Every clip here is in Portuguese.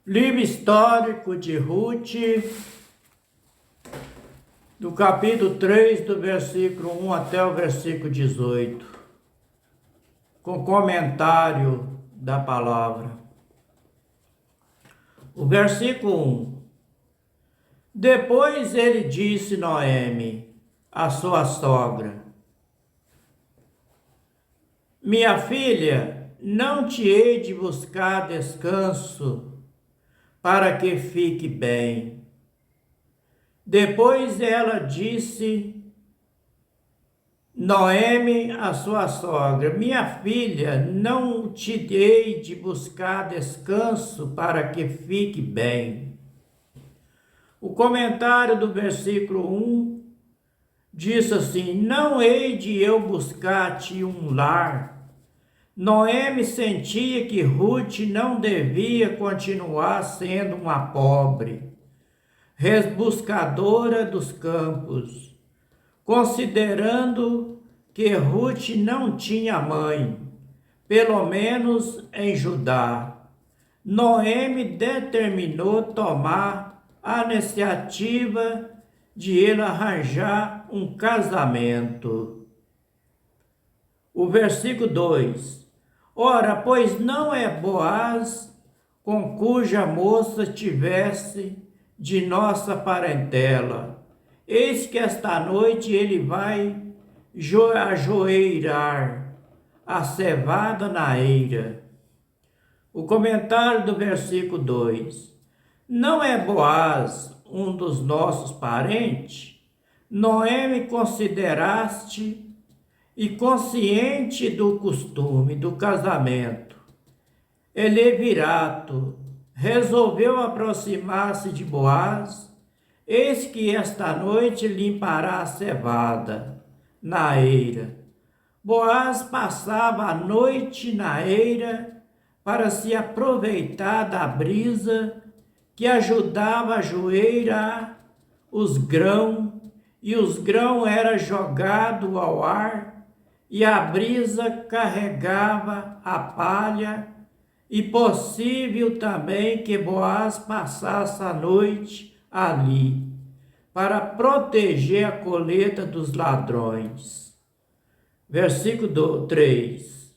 Livro histórico de Ruth, do capítulo 3, do versículo 1 até o versículo 18, com comentário da palavra. O versículo 1. Depois ele disse Noemi, a sua sogra: Minha filha, não te hei de buscar descanso para que fique bem. Depois ela disse, Noemi, a sua sogra: Minha filha, não te hei de buscar descanso para que fique bem. O comentário do versículo 1 diz assim: Não hei de eu buscar-te um lar. Noemi sentia que Ruth não devia continuar sendo uma pobre, rebuscadora dos campos, considerando que Ruth não tinha mãe, pelo menos em Judá. Noemi determinou tomar a iniciativa de ele arranjar um casamento. O versículo 2. Ora, pois não é Boaz com cuja moça tivesse de nossa parentela. Eis que esta noite ele vai ajoelhar a cevada na eira. O comentário do versículo 2. Não é Boaz um dos nossos parentes? Noemi consideraste e consciente do costume do casamento, Elevirato resolveu aproximar-se de Boaz. Eis que esta noite limpará a cevada na eira. Boaz passava a noite na eira para se aproveitar da brisa que ajudava a joeirar os grãos, e os grãos eram jogados ao ar, e a brisa carregava a palha, e possível também que Boaz passasse a noite ali, para proteger a colheita dos ladrões. Versículo 3.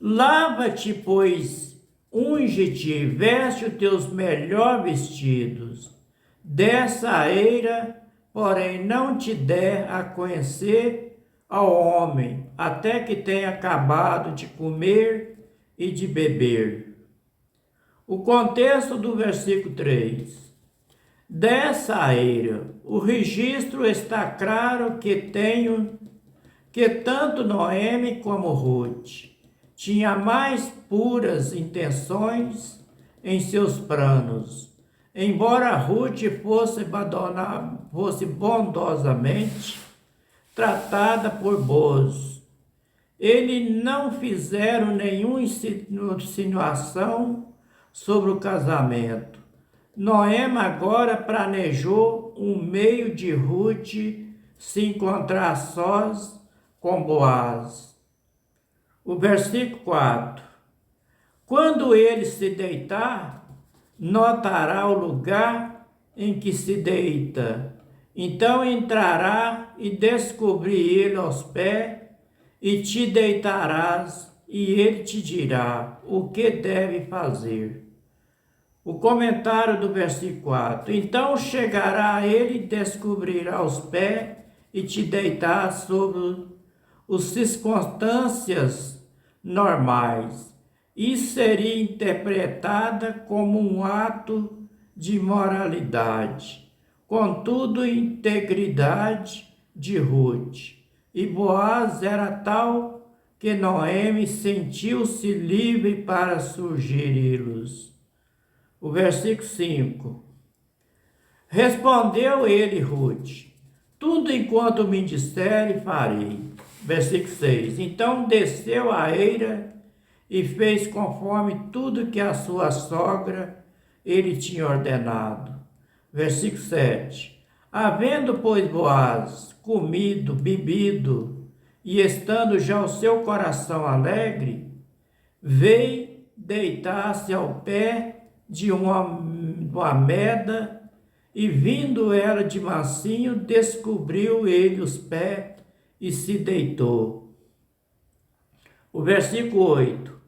Lava-te, pois, unge-te, veste os teus melhores vestidos. Dessa eira, porém, não te der a conhecer ao homem, até que tenha acabado de comer e de beber. O contexto do versículo 3. Dessa eira, o registro está claro que tanto Noemi como Ruth tinha mais puras intenções em seus planos. Embora Ruth fosse bondosamente tratada por Boaz, eles não fizeram nenhuma insinuação sobre o casamento. Noemi agora planejou um meio de Ruth se encontrar sós com Boaz. O versículo 4. Quando ele se deitar, notará o lugar em que se deita. Então entrará e descobrir ele aos pés, e te deitarás, e ele te dirá o que deve fazer. O comentário do versículo 4. Então chegará a ele e descobrirá os pés, e te deitar sobre as circunstâncias normais. Isso seria interpretada como um ato de moralidade. Contudo, integridade de Ruth. E Boaz era tal que Noemi sentiu-se livre para sugeri-los. O versículo 5. Respondeu ele, Ruth: Tudo enquanto me disser, farei. Versículo 6. Então desceu a eira e fez conforme tudo que a sua sogra ele tinha ordenado. Versículo 7. Havendo, pois, Boaz comido, bebido, e estando já o seu coração alegre, veio deitar-se ao pé de uma meda, e vindo ela de mansinho, descobriu ele os pés e se deitou. O versículo 8.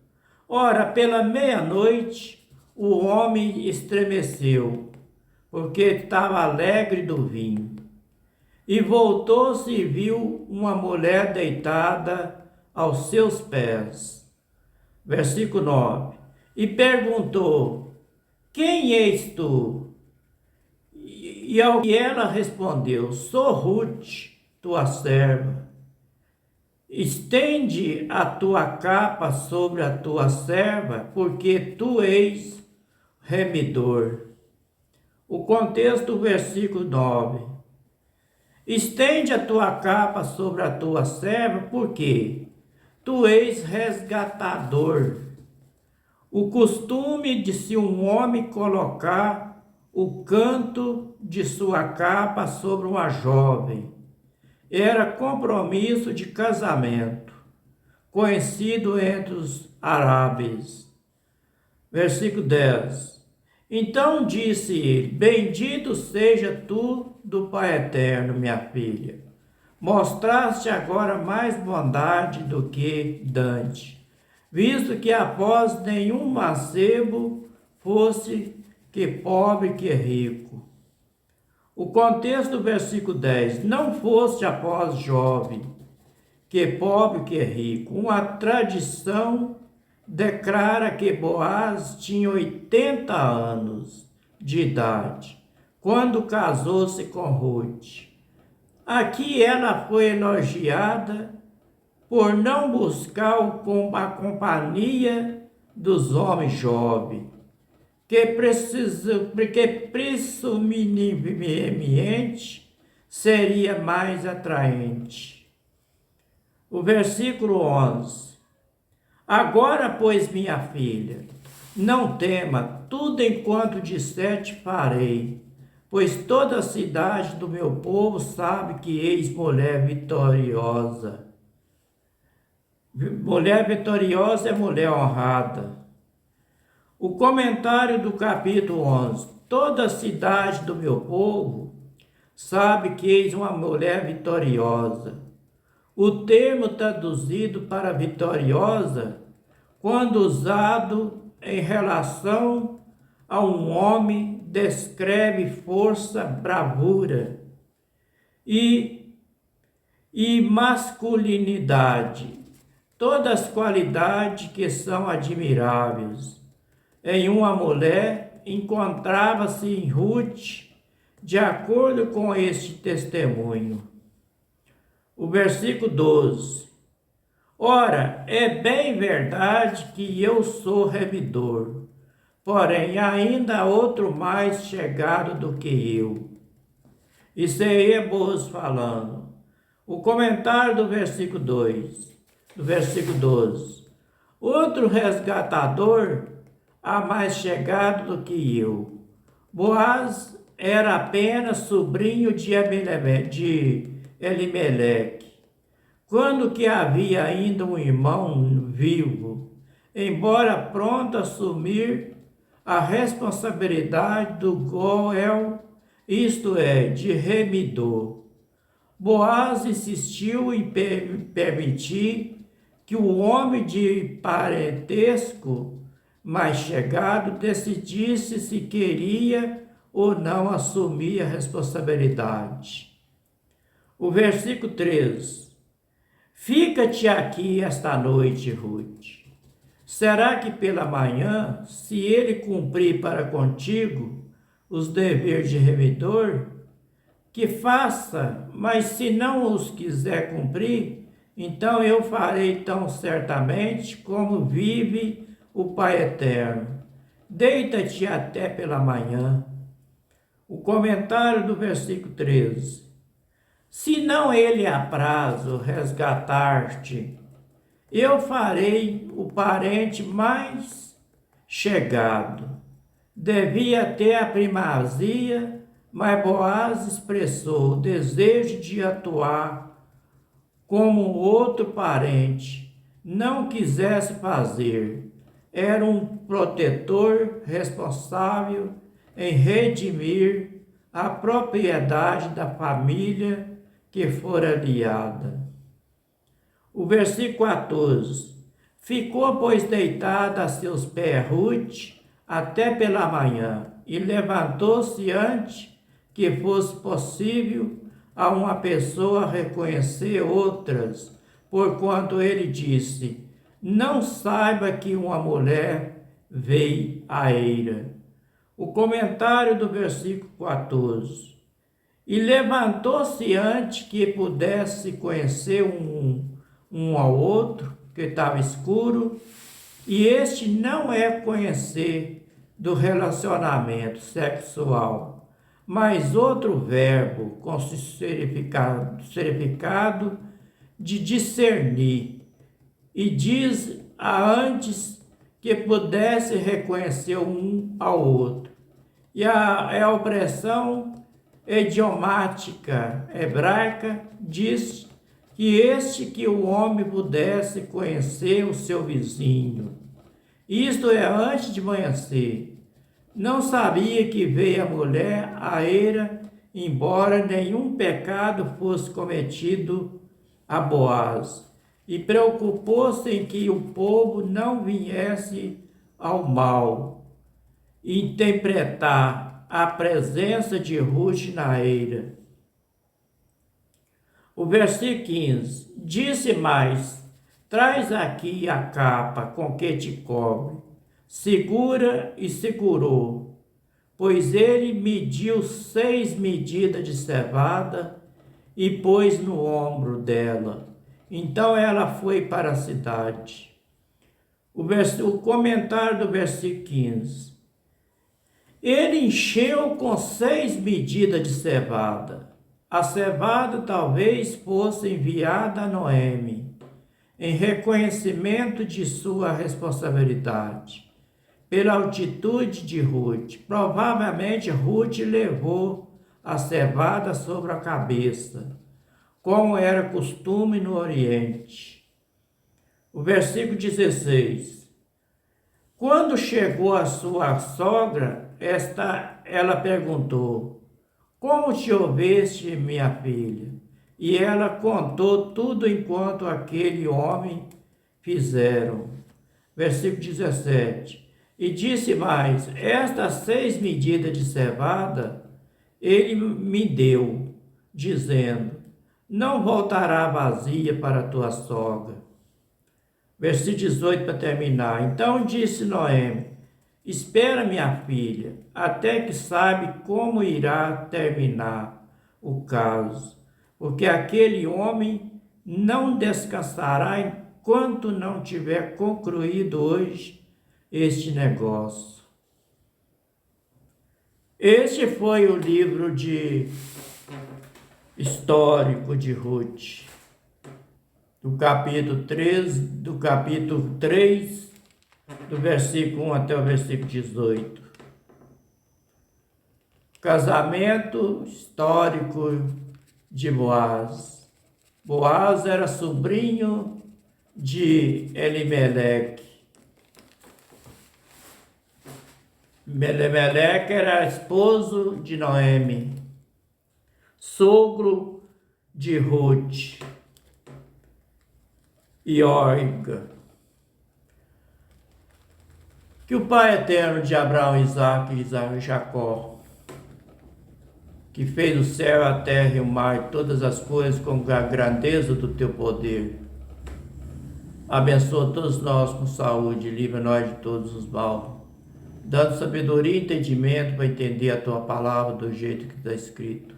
Ora, pela meia-noite, o homem estremeceu, porque estava alegre do vinho. E voltou-se e viu uma mulher deitada aos seus pés. Versículo 9. E perguntou: quem és tu? E ao que ela respondeu: sou Ruth, tua serva. Estende a tua capa sobre a tua serva, porque tu és remidor. O contexto do versículo 9. Estende a tua capa sobre a tua serva, porque tu és resgatador. O costume de se um homem colocar o canto de sua capa sobre uma jovem era compromisso de casamento, conhecido entre os árabes. Versículo 10. Então disse ele: bendito seja tu do Pai Eterno, minha filha. Mostraste agora mais bondade do que dante, visto que após nenhum mancebo fosse que pobre que rico. O contexto do versículo 10. Não foste após jovem, que pobre que rico. Uma tradição declara que Boaz tinha 80 anos de idade, quando casou-se com Ruth. Aqui ela foi elogiada por não buscar a companhia dos homens jovens, que presumivelmente seria mais atraente. O versículo 11. Agora, pois, minha filha, não tema, tudo enquanto disseste farei, pois toda a cidade do meu povo sabe que eis mulher vitoriosa. Mulher vitoriosa é mulher honrada. O comentário do capítulo 11. Toda a cidade do meu povo sabe que eis uma mulher vitoriosa. O termo traduzido para vitoriosa, quando usado em relação a um homem, descreve força, bravura e masculinidade, todas as qualidades que são admiráveis. Em uma mulher encontrava-se em Ruth, de acordo com este testemunho. O versículo 12. Ora, é bem verdade que eu sou remidor, porém ainda há outro mais chegado do que eu. Isso aí é Boaz falando. O comentário do versículo 2, do versículo 12. Outro resgatador há mais chegado do que eu. Boaz era apenas sobrinho de Elimeleque, quando que havia ainda um irmão vivo, embora pronto a assumir a responsabilidade do Goel, isto é, de remidor. Boaz insistiu em permitir que o homem de parentesco mais chegado decidisse se queria ou não assumir a responsabilidade. O versículo 13. Fica-te aqui esta noite, Ruth. Será que pela manhã, se ele cumprir para contigo os deveres de remidor, que faça, mas se não os quiser cumprir, então eu farei tão certamente como vive o Pai Eterno. Deita-te até pela manhã. O comentário do versículo 13. Se não ele aprazo resgatar-te, eu farei o parente mais chegado. Devia ter a primazia, mas Boaz expressou o desejo de atuar como outro parente não quisesse fazer, era um protetor responsável em redimir a propriedade da família que fora aliada. O versículo 14. Ficou, pois, deitada a seus pés Ruth até pela manhã, e levantou-se antes que fosse possível a uma pessoa reconhecer outras, porquanto ele disse: não saiba que uma mulher veio à eira. O comentário do versículo 14. E levantou-se antes que pudesse conhecer um ao outro, que estava escuro, e este não é conhecer do relacionamento sexual, mas outro verbo com significado de discernir, e diz antes que pudesse reconhecer um ao outro. E a opressão idiomática hebraica diz que o homem pudesse conhecer o seu vizinho. Isto é, antes de amanhecer. Não sabia que veio a mulher à eira, embora nenhum pecado fosse cometido a Boaz, e preocupou-se em que o povo não viesse ao mal, interpretar a presença de Ruth na eira. O versículo 15. Disse mais: traz aqui a capa com que te cobre. Segura, e segurou, pois ele mediu 6 medidas de cevada e pôs no ombro dela. Então ela foi para a cidade. O comentário do versículo 15. Ele encheu com 6 medidas de cevada. A cevada talvez fosse enviada a Noemi, em reconhecimento de sua responsabilidade, pela altitude de Ruth. Provavelmente Ruth levou a cevada sobre a cabeça, como era costume no Oriente. O versículo 16. Quando chegou a sua sogra, ela perguntou: como te ouveste, minha filha? E ela contou tudo enquanto aquele homem fizeram. Versículo 17. E disse mais: estas 6 medidas de cevada ele me deu, dizendo: não voltará vazia para a tua sogra. Versículo 18 para terminar. Então disse Noemi: espera, minha filha, até que sabe como irá terminar o caso, porque aquele homem não descansará enquanto não tiver concluído hoje este negócio. Este foi o livro histórico de Ruth, do capítulo 3, do versículo 1 até o versículo 18. Casamento histórico de Boaz. Boaz era sobrinho de Elimeleque. Elimeleque era esposo de Noemi, sogro de Ruth e Orga. Que o Pai eterno de Abraão, Isaque e Jacó, que fez o céu, a terra e o mar e todas as coisas com a grandeza do teu poder, abençoa todos nós com saúde e livra nós de todos os mal, dando sabedoria e entendimento para entender a tua palavra do jeito que está escrito,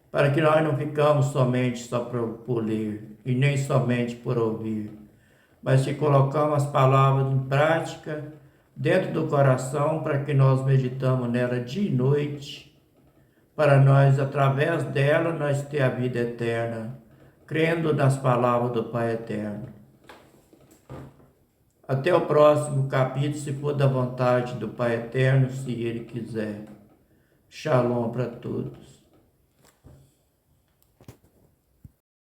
para que nós não ficamos somente só por ler e nem somente por ouvir, mas que colocamos as palavras em prática dentro do coração, para que nós meditamos nela dia e noite, para nós, através dela, nós ter a vida eterna, crendo nas palavras do Pai eterno. Até o próximo capítulo, se for da vontade do Pai eterno, se Ele quiser. Shalom para todos.